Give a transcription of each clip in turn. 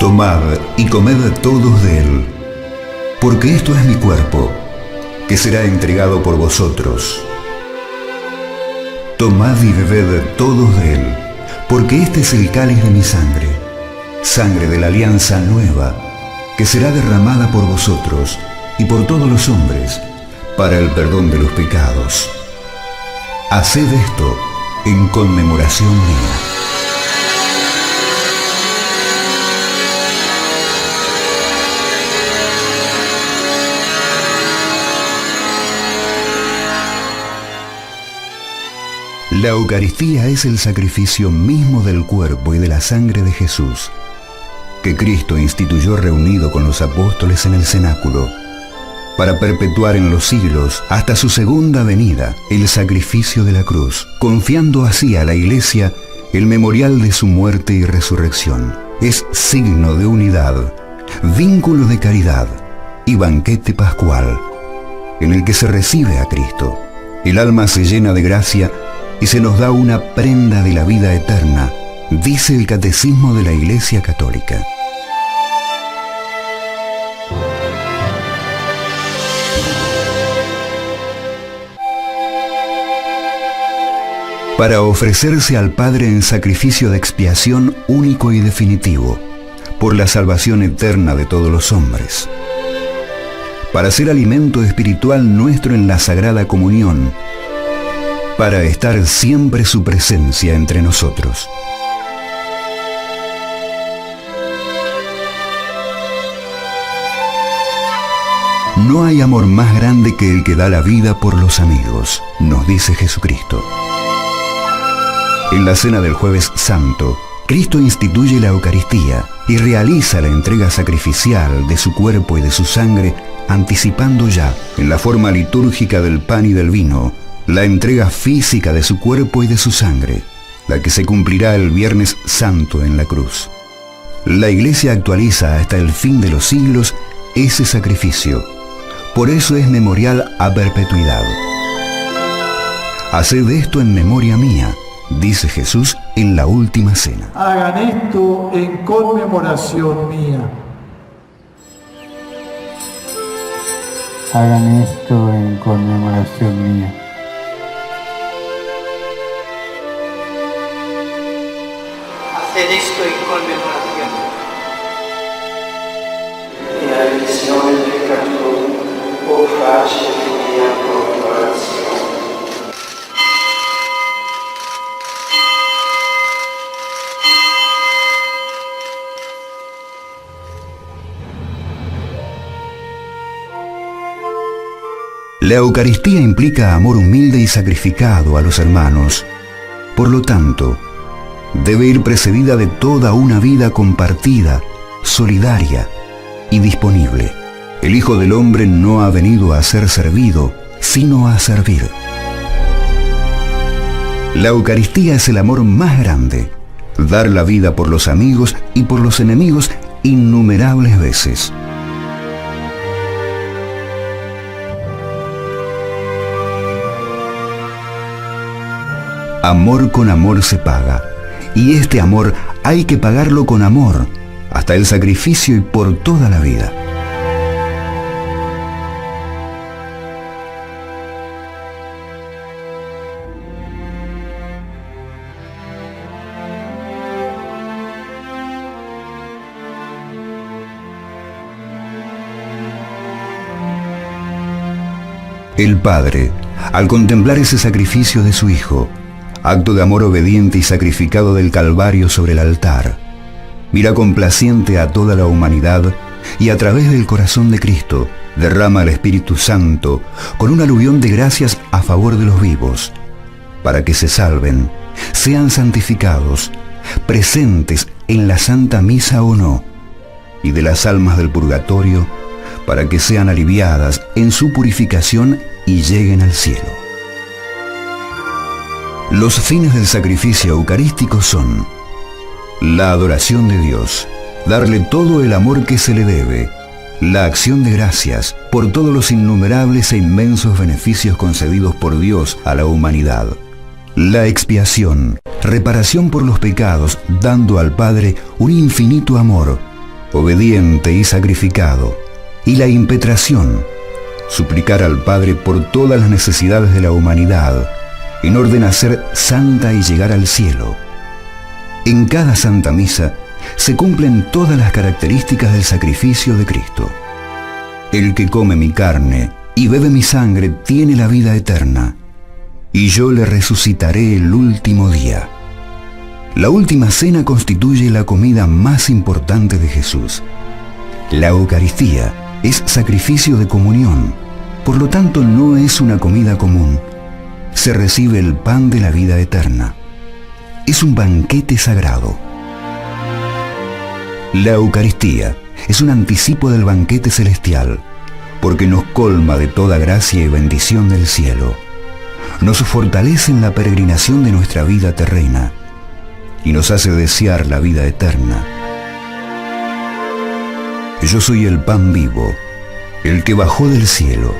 Tomad y comed todos de él, porque esto es mi cuerpo, que será entregado por vosotros. Tomad y bebed todos de él, porque este es el cáliz de mi sangre, sangre de la alianza nueva, que será derramada por vosotros y por todos los hombres, para el perdón de los pecados. Haced esto en conmemoración mía. La Eucaristía es el sacrificio mismo del cuerpo y de la sangre de Jesús, que Cristo instituyó reunido con los apóstoles en el cenáculo, para perpetuar en los siglos, hasta su segunda venida, el sacrificio de la cruz, confiando así a la Iglesia el memorial de su muerte y resurrección. Es signo de unidad, vínculo de caridad y banquete pascual, en el que se recibe a Cristo. El alma se llena de gracia y se nos da una prenda de la vida eterna, dice el Catecismo de la Iglesia Católica. Para ofrecerse al Padre en sacrificio de expiación único y definitivo, por la salvación eterna de todos los hombres. Para ser alimento espiritual nuestro en la Sagrada Comunión, para estar siempre su presencia entre nosotros. No hay amor más grande que el que da la vida por los amigos, nos dice Jesucristo. En la cena del Jueves Santo, Cristo instituye la Eucaristía y realiza la entrega sacrificial de su cuerpo y de su sangre, anticipando ya, en la forma litúrgica del pan y del vino, la entrega física de su cuerpo y de su sangre, la que se cumplirá el Viernes Santo en la cruz. La Iglesia actualiza hasta el fin de los siglos ese sacrificio. Por eso es memorial a perpetuidad. Haced esto en memoria mía, dice Jesús en la última cena. Hagan esto en conmemoración mía. Hagan esto en conmemoración mía. Haced esto en conmemoración. In la benedizione del peccato, o face mia conmemorazione. La Eucaristía implica amor humilde y sacrificado a los hermanos. Por lo tanto, debe ir precedida de toda una vida compartida, solidaria y disponible. El Hijo del Hombre no ha venido a ser servido, sino a servir. La Eucaristía es el amor más grande, dar la vida por los amigos y por los enemigos innumerables veces. Amor con amor se paga, y este amor hay que pagarlo con amor, hasta el sacrificio y por toda la vida. El Padre, al contemplar ese sacrificio de su Hijo, acto de amor obediente y sacrificado del Calvario sobre el altar, mira complaciente a toda la humanidad y a través del corazón de Cristo derrama el Espíritu Santo con un aluvión de gracias a favor de los vivos, para que se salven, sean santificados, presentes en la Santa Misa o no, y de las almas del purgatorio, para que sean aliviadas en su purificación y lleguen al cielo. Los fines del sacrificio eucarístico son la adoración de Dios, darle todo el amor que se le debe, la acción de gracias por todos los innumerables e inmensos beneficios concedidos por Dios a la humanidad, la expiación, reparación por los pecados, dando al Padre un infinito amor, obediente y sacrificado, y la impetración, suplicar al Padre por todas las necesidades de la humanidad, en orden a ser santa y llegar al cielo. En cada Santa Misa se cumplen todas las características del sacrificio de Cristo. El que come mi carne y bebe mi sangre tiene la vida eterna, y yo le resucitaré el último día. La última cena constituye la comida más importante de Jesús. La Eucaristía es sacrificio de comunión, por lo tanto no es una comida común. Se recibe el pan de la vida eterna. Es un banquete sagrado. La Eucaristía es un anticipo del banquete celestial, porque nos colma de toda gracia y bendición del cielo. Nos fortalece en la peregrinación de nuestra vida terrena y nos hace desear la vida eterna. Yo soy el pan vivo, el que bajó del cielo.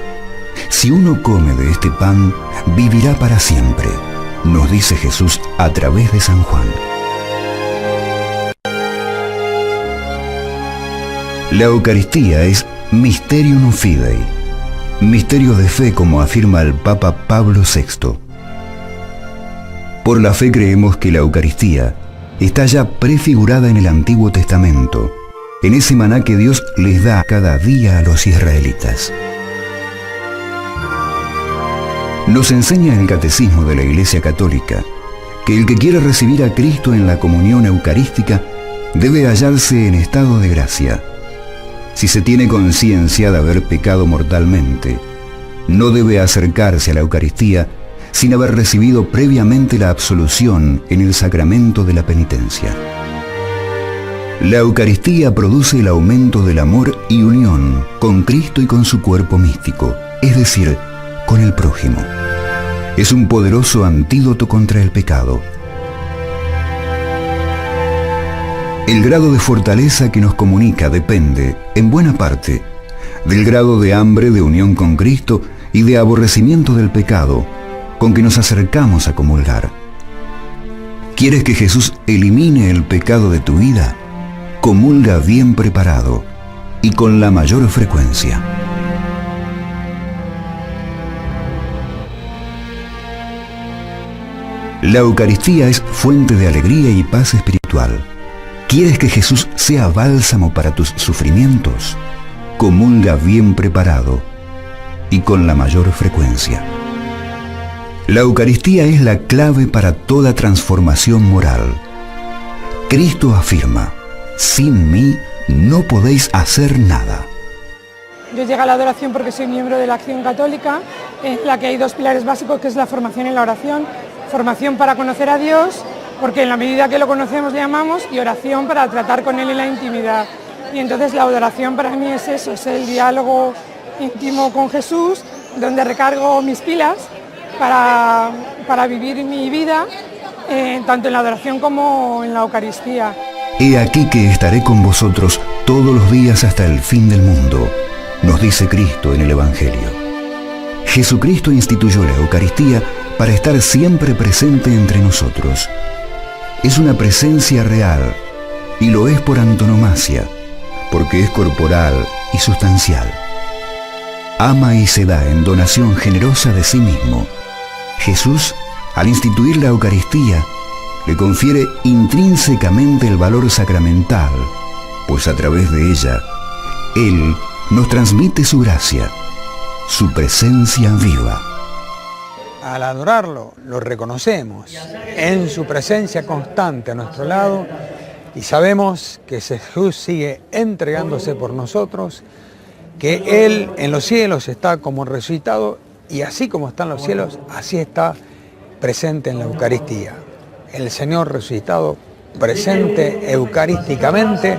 Si uno come de este pan, vivirá para siempre, nos dice Jesús a través de San Juan. La Eucaristía es Mysterium Fidei, misterio de fe, como afirma el Papa Pablo VI. Por la fe creemos que la Eucaristía está ya prefigurada en el Antiguo Testamento, en ese maná que Dios les da cada día a los israelitas. Nos enseña el Catecismo de la Iglesia Católica que el que quiere recibir a Cristo en la comunión eucarística debe hallarse en estado de gracia. Si se tiene conciencia de haber pecado mortalmente, no debe acercarse a la Eucaristía sin haber recibido previamente la absolución en el sacramento de la penitencia. La Eucaristía produce el aumento del amor y unión con Cristo y con su cuerpo místico, es decir, con el prójimo. Es un poderoso antídoto contra el pecado. El grado de fortaleza que nos comunica depende, en buena parte, del grado de hambre de unión con Cristo y de aborrecimiento del pecado con que nos acercamos a comulgar. ¿Quieres que Jesús elimine el pecado de tu vida? Comulga bien preparado y con la mayor frecuencia. La Eucaristía es fuente de alegría y paz espiritual. ¿Quieres que Jesús sea bálsamo para tus sufrimientos? Comulga bien preparado y con la mayor frecuencia. La Eucaristía es la clave para toda transformación moral. Cristo afirma: sin mí no podéis hacer nada. Yo llegué a la adoración porque soy miembro de la Acción Católica, en la que hay dos pilares básicos, que es la formación en la oración. Formación para conocer a Dios, porque en la medida que lo conocemos le amamos, y oración para tratar con Él en la intimidad. Y entonces la adoración para mí es eso, es el diálogo íntimo con Jesús, donde recargo mis pilas para vivir mi vida, tanto en la adoración como en la Eucaristía. He aquí que estaré con vosotros todos los días hasta el fin del mundo, nos dice Cristo en el Evangelio. Jesucristo instituyó la Eucaristía para estar siempre presente entre nosotros. Es una presencia real, y lo es por antonomasia, porque es corporal y sustancial. Ama y se da en donación generosa de sí mismo. Jesús, al instituir la Eucaristía, le confiere intrínsecamente el valor sacramental, pues a través de ella, Él nos transmite su gracia, su presencia viva. Al adorarlo, lo reconocemos en su presencia constante a nuestro lado y sabemos que Jesús sigue entregándose por nosotros, que Él en los cielos está como resucitado y así como está en los cielos, así está presente en la Eucaristía. El Señor resucitado, presente eucarísticamente,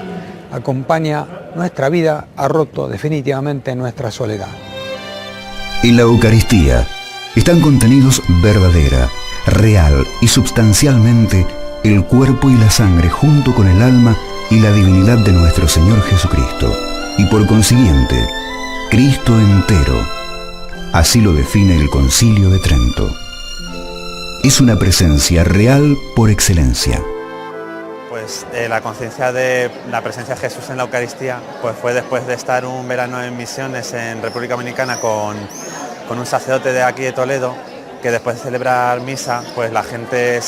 acompaña nuestra vida, ha roto definitivamente nuestra soledad. En la Eucaristía están contenidos verdadera, real y substancialmente el cuerpo y la sangre junto con el alma y la divinidad de nuestro Señor Jesucristo, y por consiguiente, Cristo entero. Así lo define el Concilio de Trento. Es una presencia real por excelencia. Pues Pues la conciencia de la presencia de Jesús en la Eucaristía pues fue después de estar un verano en misiones en República Dominicana con un sacerdote de aquí de Toledo, que después de celebrar misa, pues la gente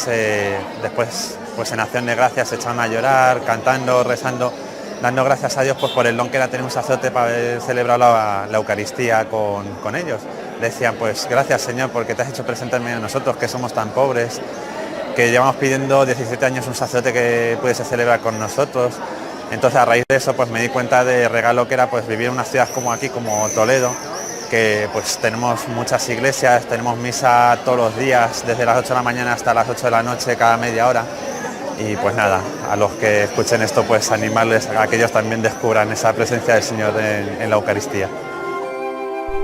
después pues en acción de gracias se echaron a llorar, cantando, rezando, dando gracias a Dios pues por el don que era tener un sacerdote para haber celebrado la Eucaristía con ellos. Decían, pues gracias Señor porque te has hecho presente en medio de nosotros que somos tan pobres, que llevamos pidiendo 17 años un sacerdote que pudiese celebrar con nosotros. Entonces a raíz de eso pues me di cuenta del regalo que era pues vivir en una ciudad como aquí, como Toledo, que pues tenemos muchas iglesias, tenemos misa todos los días, desde las 8 de la mañana hasta las 8 de la noche cada media hora. Y pues nada, a los que escuchen esto pues animarles a que ellos también descubran esa presencia del Señor en la Eucaristía.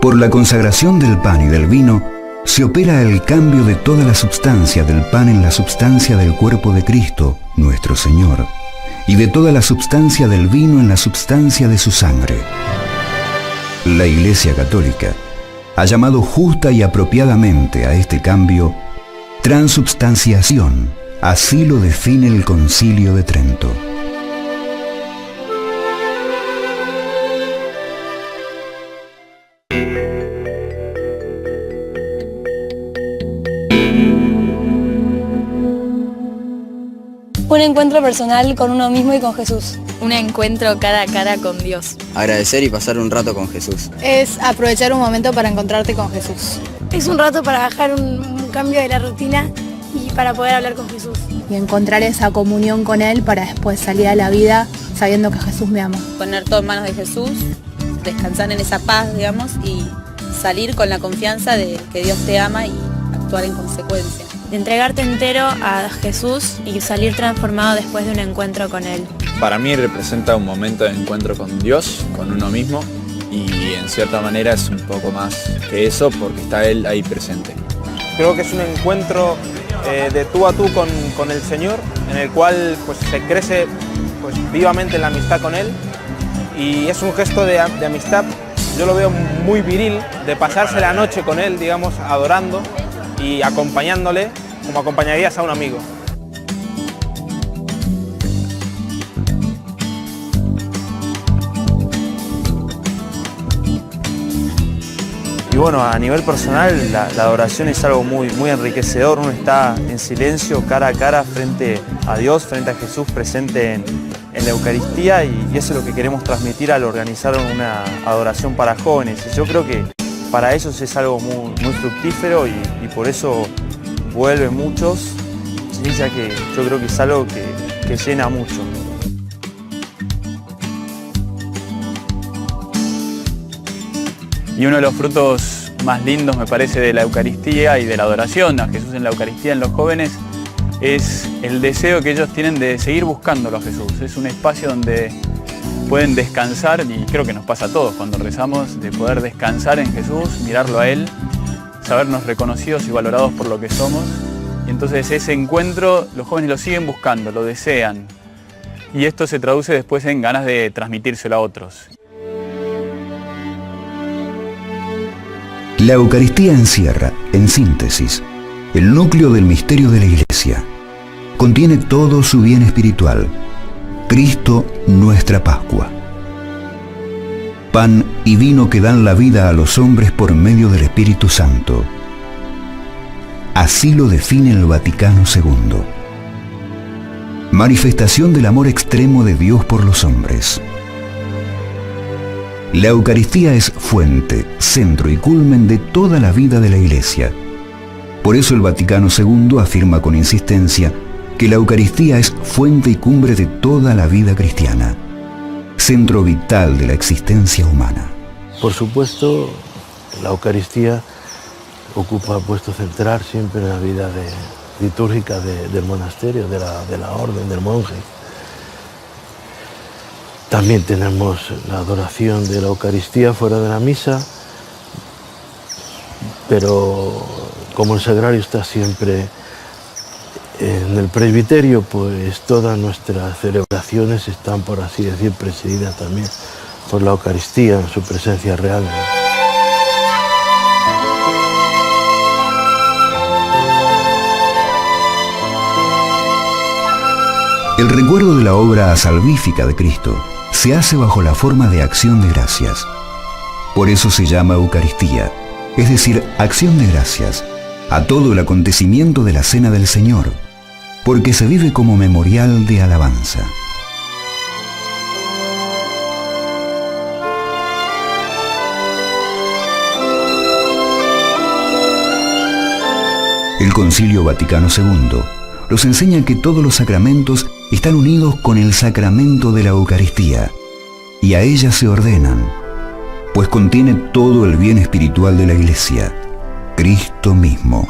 Por la consagración del pan y del vino, se opera el cambio de toda la substancia del pan en la substancia del cuerpo de Cristo, nuestro Señor, y de toda la substancia del vino en la substancia de su sangre. La Iglesia Católica ha llamado justa y apropiadamente a este cambio transubstanciación, así lo define el Concilio de Trento. Un encuentro personal con uno mismo y con Jesús. Un encuentro cara a cara con Dios. Agradecer y pasar un rato con Jesús. Es aprovechar un momento para encontrarte con Jesús. Es un rato para bajar un cambio de la rutina y para poder hablar con Jesús. Y encontrar esa comunión con Él para después salir a la vida sabiendo que Jesús me ama. Poner todo en manos de Jesús, descansar en esa paz, digamos, y salir con la confianza de que Dios te ama y actuar en consecuencia. De entregarte entero a Jesús y salir transformado después de un encuentro con Él. Para mí representa un momento de encuentro con Dios, con uno mismo, y en cierta manera es un poco más que eso porque está Él ahí presente. Creo que es un encuentro de tú a tú con el Señor, en el cual pues, se crece pues, vivamente en la amistad con Él, y es un gesto de amistad, yo lo veo muy viril, de pasarse la noche con Él, digamos, adorando y acompañándole como acompañarías a un amigo. Y bueno, a nivel personal la adoración es algo muy enriquecedor, uno está en silencio, cara a cara, frente a Dios, frente a Jesús presente en la Eucaristía, y eso es lo que queremos transmitir al organizar una adoración para jóvenes. Y yo creo que para ellos es algo muy fructífero y por eso vuelven muchos, ¿sí? Ya que yo creo que es algo que llena mucho. Y uno de los frutos más lindos, me parece, de la Eucaristía y de la adoración a Jesús en la Eucaristía en los jóvenes es el deseo que ellos tienen de seguir buscándolo a Jesús. Es un espacio donde pueden descansar, y creo que nos pasa a todos cuando rezamos, de poder descansar en Jesús, mirarlo a Él, sabernos reconocidos y valorados por lo que somos. Y entonces ese encuentro los jóvenes lo siguen buscando, lo desean. Y esto se traduce después en ganas de transmitírselo a otros. La Eucaristía encierra, en síntesis, el núcleo del misterio de la Iglesia. Contiene todo su bien espiritual. Cristo, nuestra Pascua. Pan y vino que dan la vida a los hombres por medio del Espíritu Santo. Así lo define el Vaticano II. Manifestación del amor extremo de Dios por los hombres. La Eucaristía es fuente, centro y culmen de toda la vida de la Iglesia. Por eso el Vaticano II afirma con insistencia que la Eucaristía es fuente y cumbre de toda la vida cristiana, centro vital de la existencia humana. Por supuesto, la Eucaristía ocupa puesto central siempre en la vida litúrgica del monasterio, de la orden del monje. También tenemos la adoración de la Eucaristía fuera de la misa, pero como el sagrario está siempre en el presbiterio, pues todas nuestras celebraciones están, por así decir, presididas también por la Eucaristía en su presencia real. El recuerdo de la obra salvífica de Cristo se hace bajo la forma de acción de gracias. Por eso se llama Eucaristía, es decir, acción de gracias, a todo el acontecimiento de la Cena del Señor, porque se vive como memorial de alabanza. El Concilio Vaticano II nos enseña que todos los sacramentos están unidos con el sacramento de la Eucaristía y a ella se ordenan, pues contiene todo el bien espiritual de la Iglesia, Cristo mismo.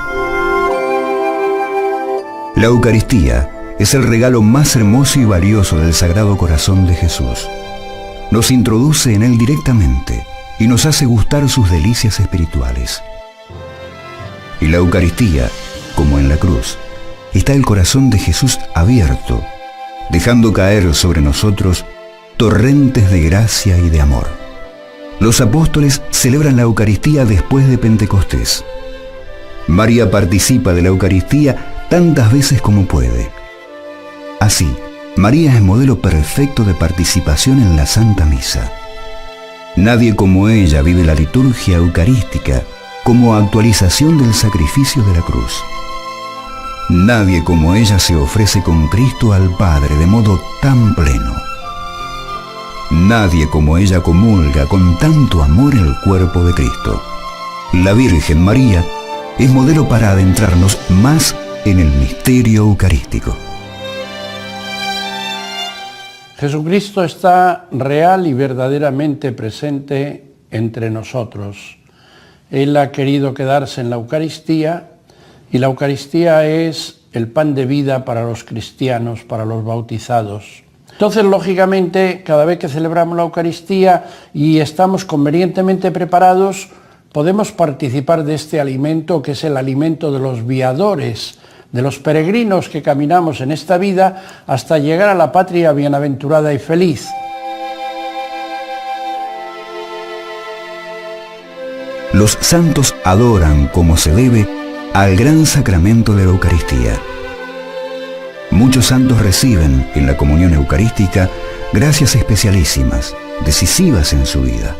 La Eucaristía es el regalo más hermoso y valioso del Sagrado Corazón de Jesús. Nos introduce en él directamente y nos hace gustar sus delicias espirituales. En la Eucaristía, como en la cruz, está el corazón de Jesús abierto, dejando caer sobre nosotros torrentes de gracia y de amor. Los apóstoles celebran la Eucaristía después de Pentecostés. María participa de la Eucaristía tantas veces como puede. Así, María es modelo perfecto de participación en la Santa Misa. Nadie como ella vive la liturgia eucarística como actualización del sacrificio de la cruz. Nadie como ella se ofrece con Cristo al Padre de modo tan pleno. Nadie como ella comulga con tanto amor el cuerpo de Cristo. La Virgen María es modelo para adentrarnos más en el misterio eucarístico. Jesucristo está real y verdaderamente presente entre nosotros. Él ha querido quedarse en la Eucaristía, y la Eucaristía es el pan de vida para los cristianos, para los bautizados. Entonces, lógicamente, cada vez que celebramos la Eucaristía y estamos convenientemente preparados, podemos participar de este alimento, que es el alimento de los viadores, de los peregrinos que caminamos en esta vida hasta llegar a la patria bienaventurada y feliz. Los santos adoran como se debe al gran sacramento de la Eucaristía. Muchos santos reciben en la comunión eucarística gracias especialísimas, decisivas en su vida.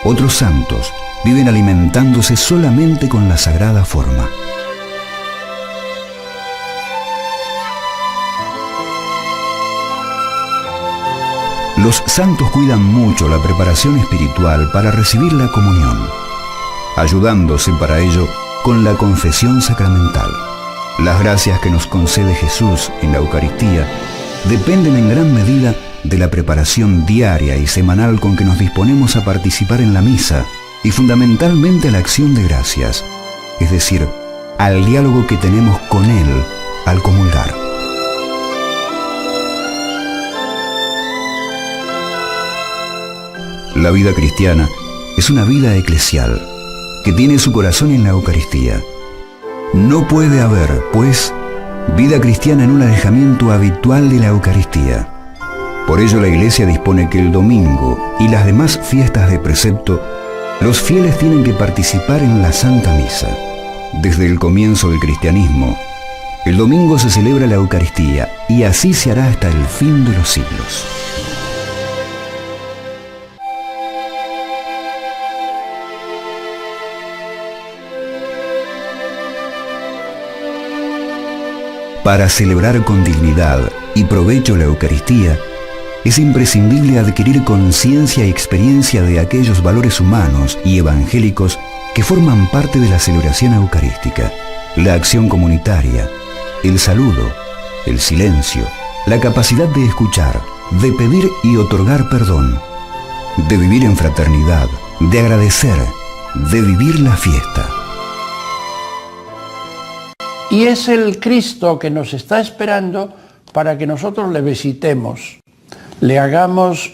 Otros santos viven alimentándose solamente con la sagrada forma. Los santos cuidan mucho la preparación espiritual para recibir la comunión, ayudándose para ello con la confesión sacramental. Las gracias que nos concede Jesús en la Eucaristía dependen en gran medida de la preparación diaria y semanal con que nos disponemos a participar en la misa y fundamentalmente a la acción de gracias, es decir, al diálogo que tenemos con Él al comulgar. La vida cristiana es una vida eclesial que tiene su corazón en la Eucaristía. No puede haber, pues, vida cristiana en un alejamiento habitual de la Eucaristía. Por ello la Iglesia dispone que el domingo y las demás fiestas de precepto, los fieles tienen que participar en la Santa Misa. Desde el comienzo del cristianismo, el domingo se celebra la Eucaristía y así se hará hasta el fin de los siglos. Para celebrar con dignidad y provecho la Eucaristía, es imprescindible adquirir conciencia y experiencia de aquellos valores humanos y evangélicos que forman parte de la celebración eucarística: la acción comunitaria, el saludo, el silencio, la capacidad de escuchar, de pedir y otorgar perdón, de vivir en fraternidad, de agradecer, de vivir la fiesta. Y es el Cristo que nos está esperando para que nosotros le visitemos, le hagamos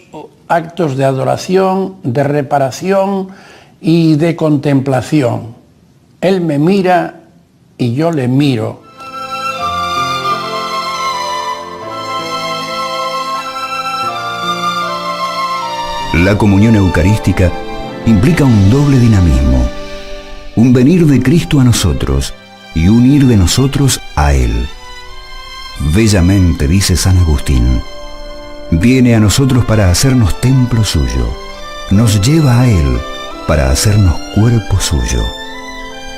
actos de adoración, de reparación y de contemplación. Él me mira y yo le miro. La comunión eucarística implica un doble dinamismo, un venir de Cristo a nosotros y un ir de nosotros a Él. Bellamente dice San Agustín, viene a nosotros para hacernos templo suyo, nos lleva a Él para hacernos cuerpo suyo.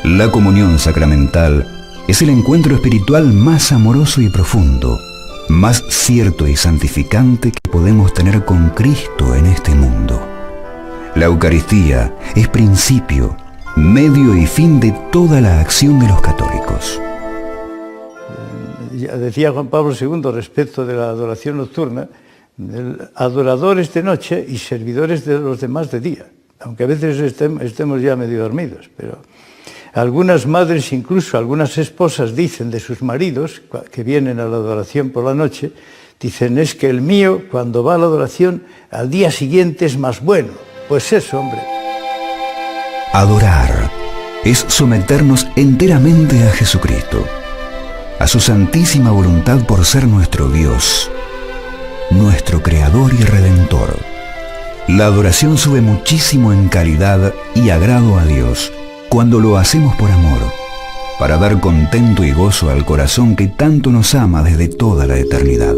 La comunión sacramental es el encuentro espiritual más amoroso y profundo, más cierto y santificante que podemos tener con Cristo en este mundo. La Eucaristía es principio, medio y fin de toda la acción de los católicos. Ya decía Juan Pablo II respecto de la adoración nocturna, adoradores de noche y servidores de los demás de día, aunque a veces estemos ya medio dormidos, pero algunas madres, incluso algunas esposas, dicen de sus maridos que vienen a la adoración por la noche, dicen, es que el mío cuando va a la adoración al día siguiente es más bueno. Pues eso, hombre. Adorar es someternos enteramente a Jesucristo, a su santísima voluntad por ser nuestro Dios, nuestro Creador y Redentor. La adoración sube muchísimo en calidad y agrado a Dios cuando lo hacemos por amor, para dar contento y gozo al corazón que tanto nos ama desde toda la eternidad.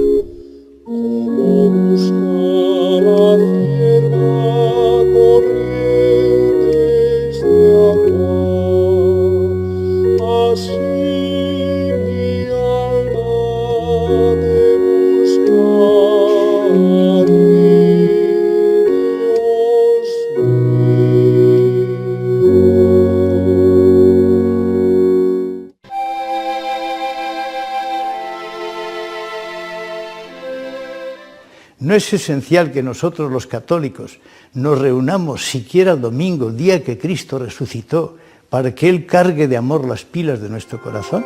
¿No es esencial que nosotros los católicos nos reunamos siquiera el domingo, el día que Cristo resucitó, para que Él cargue de amor las pilas de nuestro corazón?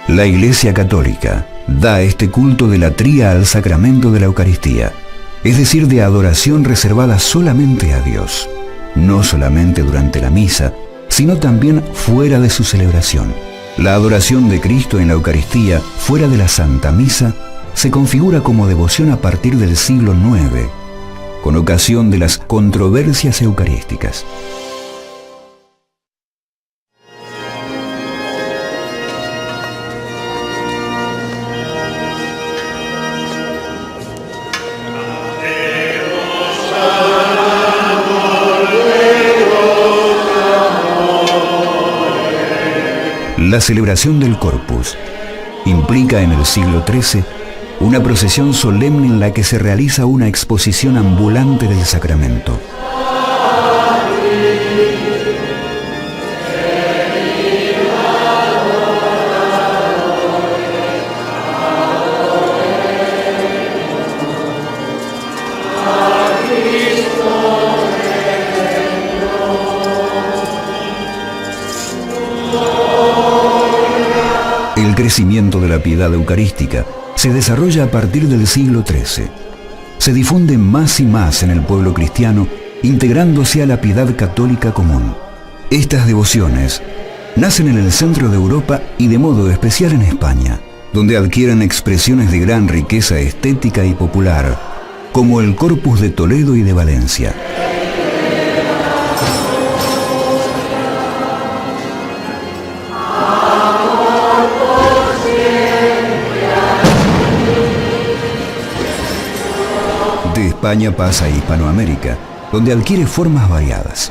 La Iglesia Católica da este culto de latría al sacramento de la Eucaristía, es decir, de adoración reservada solamente a Dios, no solamente durante la misa, sino también fuera de su celebración. La adoración de Cristo en la Eucaristía, fuera de la Santa Misa, se configura como devoción a partir del siglo IX, con ocasión de las controversias eucarísticas. La celebración del Corpus implica en el siglo XIII una procesión solemne en la que se realiza una exposición ambulante del sacramento. El crecimiento de la piedad eucarística se desarrolla a partir del siglo XIII. Se difunde más y más en el pueblo cristiano, integrándose a la piedad católica común. Estas devociones nacen en el centro de Europa y de modo especial en España, donde adquieren expresiones de gran riqueza estética y popular, como el Corpus de Toledo y de Valencia. De España pasa a Hispanoamérica, donde adquiere formas variadas.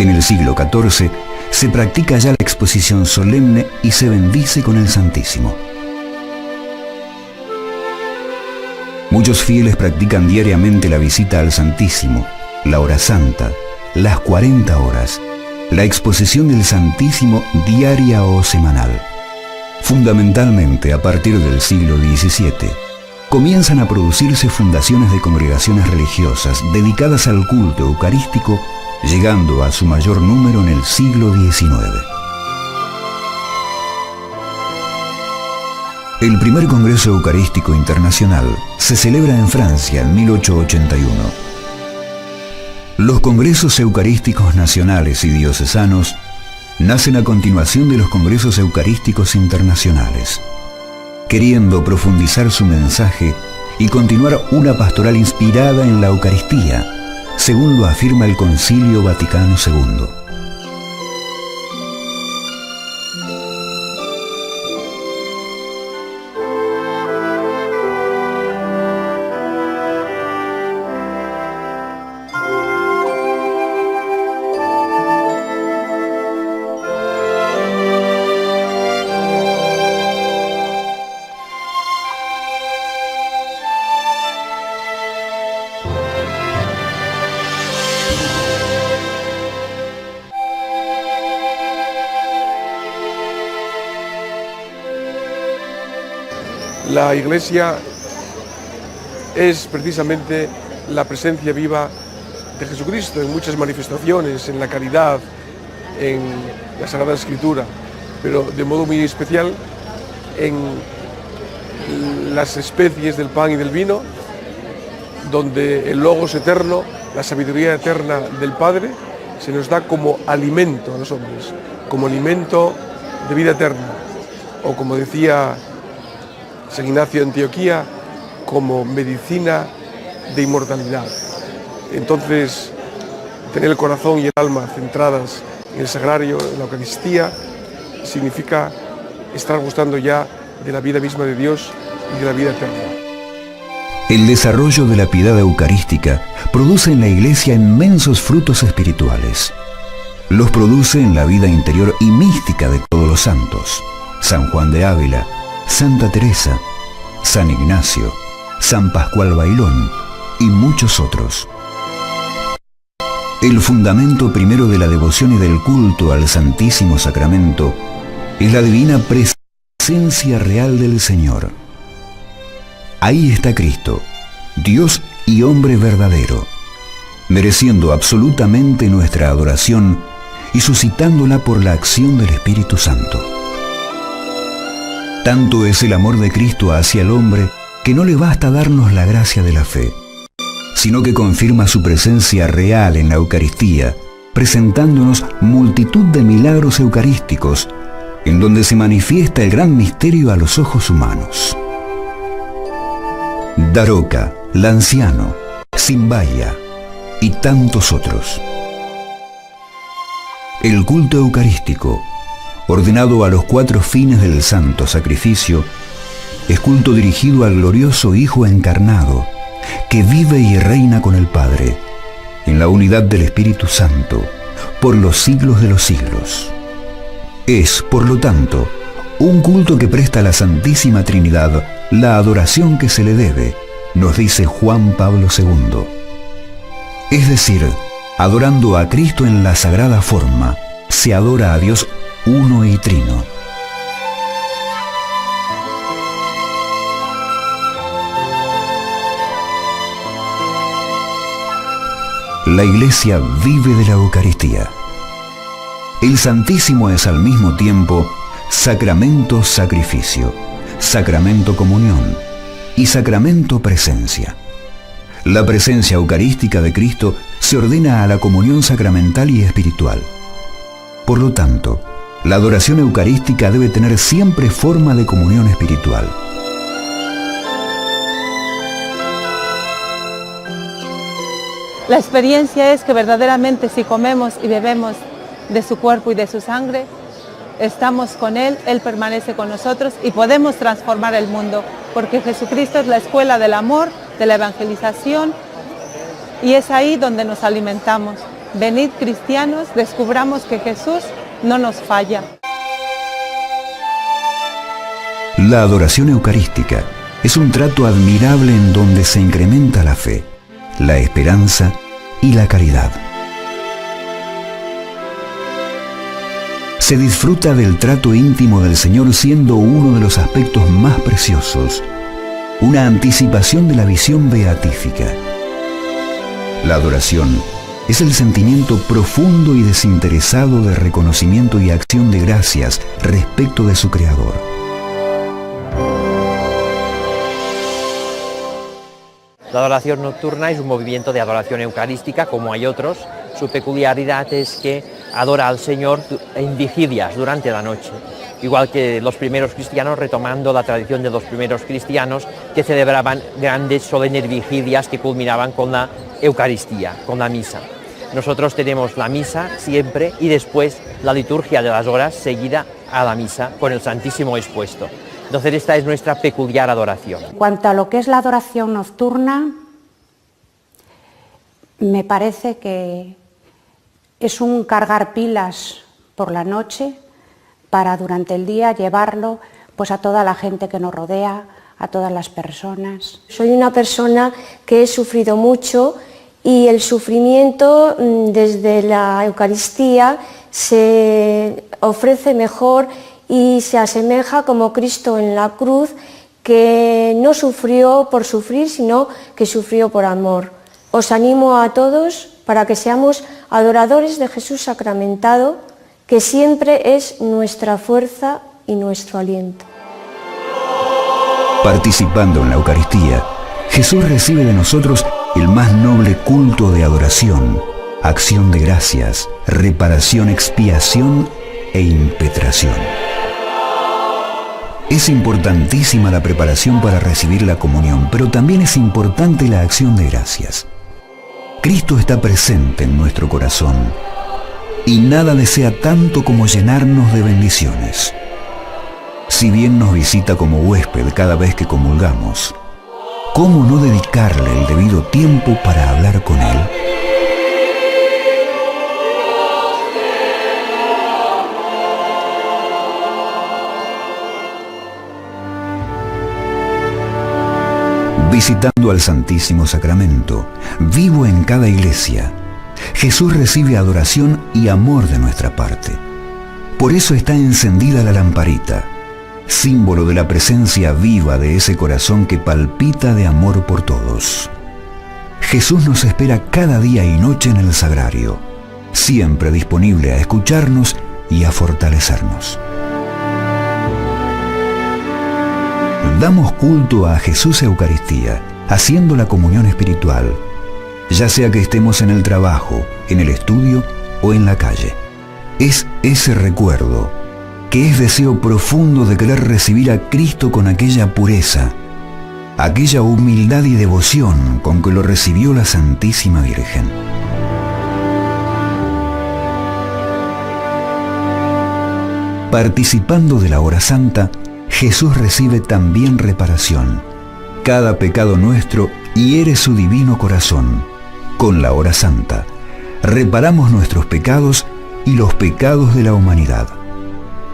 En el siglo XIV se practica ya la exposición solemne y se bendice con el Santísimo. Muchos fieles practican diariamente la visita al Santísimo, la hora santa, las 40 horas, la exposición del Santísimo diaria o semanal. Fundamentalmente, a partir del siglo XVII, comienzan a producirse fundaciones de congregaciones religiosas dedicadas al culto eucarístico, llegando a su mayor número en el siglo XIX. El primer Congreso Eucarístico Internacional se celebra en Francia en 1881. Los Congresos Eucarísticos Nacionales y Diocesanos nacen a continuación de los Congresos Eucarísticos Internacionales, queriendo profundizar su mensaje y continuar una pastoral inspirada en la Eucaristía, según lo afirma el Concilio Vaticano II. La Iglesia es precisamente la presencia viva de Jesucristo en muchas manifestaciones, en la caridad, en la Sagrada Escritura, pero de modo muy especial en las especies del pan y del vino, donde el Logos eterno, la sabiduría eterna del Padre, se nos da como alimento a los hombres, como alimento de vida eterna, o como decía San Ignacio de Antioquía, como medicina de inmortalidad. Entonces, tener el corazón y el alma centradas en el sagrario, en la Eucaristía, significa estar gustando ya de la vida misma de Dios y de la vida eterna. El desarrollo de la piedad eucarística produce en la Iglesia inmensos frutos espirituales. Los produce en la vida interior y mística de todos los santos: San Juan de Ávila, Santa Teresa, San Ignacio, San Pascual Bailón y muchos otros. El fundamento primero de la devoción y del culto al Santísimo Sacramento es la divina presencia real del Señor. Ahí está Cristo, Dios y hombre verdadero, mereciendo absolutamente nuestra adoración y suscitándola por la acción del Espíritu Santo. Tanto es el amor de Cristo hacia el hombre que no le basta darnos la gracia de la fe, sino que confirma su presencia real en la Eucaristía, presentándonos multitud de milagros eucarísticos, en donde se manifiesta el gran misterio a los ojos humanos. Daroca, Lanciano, Simbaya y tantos otros. El culto eucarístico, ordenado a los 4 fines del santo sacrificio, es culto dirigido al glorioso Hijo encarnado, que vive y reina con el Padre, en la unidad del Espíritu Santo, por los siglos de los siglos. Es, por lo tanto, un culto que presta a la Santísima Trinidad la adoración que se le debe, nos dice Juan Pablo II. Es decir, adorando a Cristo en la sagrada forma, se adora a Dios uno y trino. La Iglesia vive de la Eucaristía. El Santísimo es al mismo tiempo sacramento sacrificio, sacramento comunión y sacramento presencia. La presencia eucarística de Cristo se ordena a la comunión sacramental y espiritual. Por lo tanto, la adoración eucarística debe tener siempre forma de comunión espiritual. La experiencia es que verdaderamente si comemos y bebemos de su cuerpo y de su sangre, estamos con Él, Él permanece con nosotros y podemos transformar el mundo, porque Jesucristo es la escuela del amor, de la evangelización, y es ahí donde nos alimentamos. Venid, cristianos, descubramos que Jesús no nos falla. La adoración eucarística es un trato admirable en donde se incrementa la fe, la esperanza y la caridad. Se disfruta del trato íntimo del Señor siendo uno de los aspectos más preciosos, una anticipación de la visión beatífica. La adoración es el sentimiento profundo y desinteresado de reconocimiento y acción de gracias respecto de su Creador. La adoración nocturna es un movimiento de adoración eucarística, como hay otros. Su peculiaridad es que adora al Señor en vigilias durante la noche, igual que los primeros cristianos, retomando la tradición de los primeros cristianos que celebraban grandes solemnes vigilias que culminaban con la Eucaristía, con la misa. Nosotros tenemos la misa siempre y después la liturgia de las horas seguida a la misa con el Santísimo expuesto. Entonces esta es nuestra peculiar adoración. En cuanto a lo que es la adoración nocturna, me parece que es un cargar pilas por la noche para durante el día llevarlo pues a toda la gente que nos rodea, a todas las personas. Soy una persona que he sufrido mucho y el sufrimiento desde la Eucaristía se ofrece mejor y se asemeja como Cristo en la cruz, que no sufrió por sufrir, sino que sufrió por amor. Os animo a todos para que seamos adoradores de Jesús sacramentado, que siempre es nuestra fuerza y nuestro aliento. Participando en la Eucaristía, Jesús recibe de nosotros el más noble culto de adoración, acción de gracias, reparación, expiación e impetración. Es importantísima la preparación para recibir la comunión, pero también es importante la acción de gracias. Cristo está presente en nuestro corazón y nada desea tanto como llenarnos de bendiciones. Si bien nos visita como huésped cada vez que comulgamos, ¿cómo no dedicarle el debido tiempo para hablar con Él? Visitando al Santísimo Sacramento, vivo en cada iglesia, Jesús recibe adoración y amor de nuestra parte. Por eso está encendida la lamparita, símbolo de la presencia viva de ese corazón que palpita de amor por todos. Jesús nos espera cada día y noche en el sagrario, siempre disponible a escucharnos y a fortalecernos. Damos culto a Jesús Eucaristía, haciendo la comunión espiritual, ya sea que estemos en el trabajo, en el estudio o en la calle. Es ese recuerdo, que es deseo profundo de querer recibir a Cristo con aquella pureza, aquella humildad y devoción con que lo recibió la Santísima Virgen. Participando de la hora santa, Jesús recibe también reparación. Cada pecado nuestro hiere su divino corazón. Con la hora santa, reparamos nuestros pecados y los pecados de la humanidad.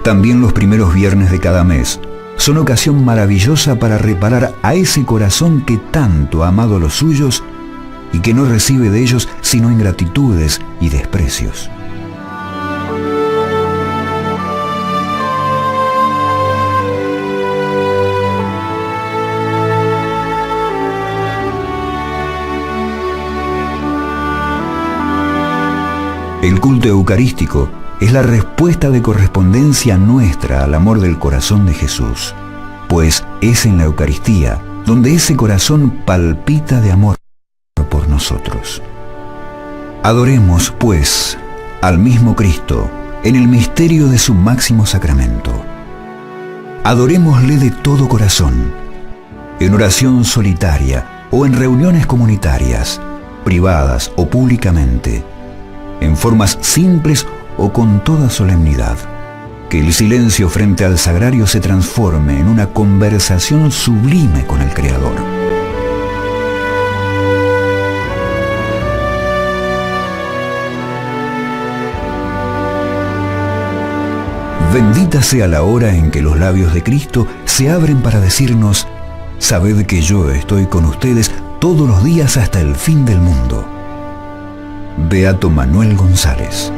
También los primeros viernes de cada mes son ocasión maravillosa para reparar a ese corazón que tanto ha amado a los suyos y que no recibe de ellos sino ingratitudes y desprecios. El culto eucarístico es la respuesta de correspondencia nuestra al amor del corazón de Jesús, pues es en la Eucaristía donde ese corazón palpita de amor por nosotros. Adoremos, pues, al mismo Cristo en el misterio de su máximo sacramento. Adorémosle de todo corazón, en oración solitaria o en reuniones comunitarias, privadas o públicamente, en formas simples o con toda solemnidad. Que el silencio frente al sagrario se transforme en una conversación sublime con el Creador. Bendita sea la hora en que los labios de Cristo se abren para decirnos: sabed que yo estoy con ustedes todos los días hasta el fin del mundo. Beato Manuel González.